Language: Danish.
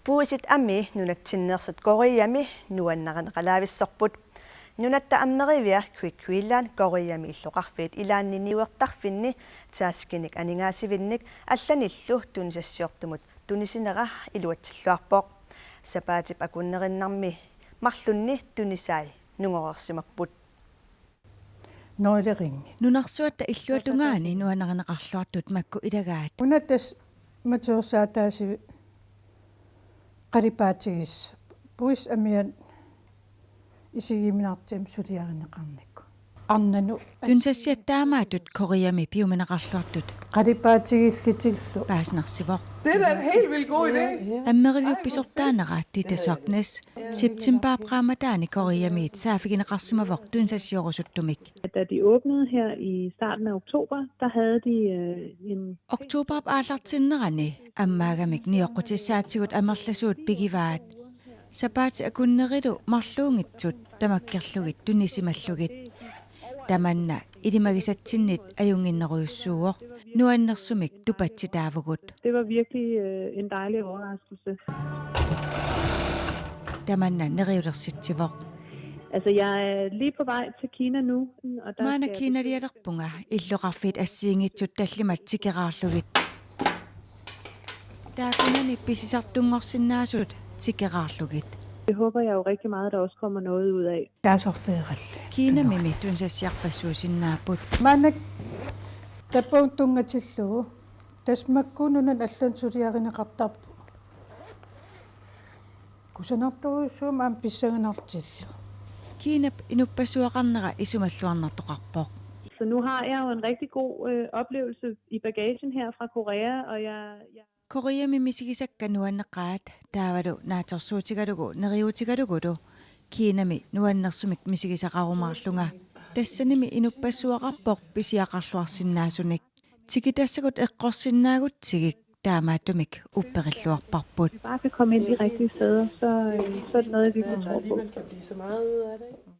Puusit ammi nunatsinnersut koriami nuannaqanaqalaavissorput nunatta ammeriviar kwikkuillaan koriami illoqarfiit ilaanniniuertarfinni taaskinik aningaasivinnik allanillu tunisassiortumut tunisinera iluatsilluarpoq sapaatip akunnerinnarmi marlunni tunisaai nungorersimakput noileringi nunarsuatta illuatungaani nuannaqanaqarluartut makku ilagaat unatas matursaataasi qaripaatigis puis amian isigiminartim suliarineqarnikku arnanu tunsassiattaamaatut koriami piumanaqarluartut qaripaatigillitillu paasnarsivoq. Det er da en helt vildt god idé. Ammeriviuppisortaanera titasoknes septemberpraamataani koriamiit saafigineqarsimavoq tunsassiorusuttumik. Da de åbnede her i starten af oktober, der havde de en Oktoberp aallartinnerani ammaagamik nioqqutissaatsigut amerlasuut pigivaat sapaati akunnerilu marluungitsut tamakkerlugit tunnisimallugit tamanna ilimagisatsinnit ajunginneruyussuuoq nuannersumik tupatsitaavugut det var virkelig en dejlig overraskelse. tamanna neriulersitsivoq. Altså jeg er lige på vej til Kina nu, og der maana skal kiinalialerpunga illoqarfiit assiingitsut tallimat tikeraarlugit taakunani pisisartungorsinnaasut tikeraarlugit det håber jeg jo rigtig meget, der også kommer noget ud af. taasorfeeralle kiinamimi tunsassiarpassuusinnaaput maanak tapuntungatillugu tasmakkununan allan suliarineqartarpu kusanarturuussuum aam pissaganartillu kiinap inuppasuaqarnera isumalluarnartoqarpoq. Så nu har jeg jo en rigtig god oplevelse i bagagen her fra Korea, og jeg Koriami misigisakka nuanneqaat taavalu naatorsuutigalugu neriutigalugudu kiinami nuannersumik misigisaqarumaarlunga tassanimi inuppassuaqarpoq pisiaqarluarsinnaasunik tikitassagut eqqorsinnaagutigik taamaattumik upperilluarparput bare kan komme ind de rigtige steder, så er det noget, vi kan tro på. Man kan blive så meget ud af det.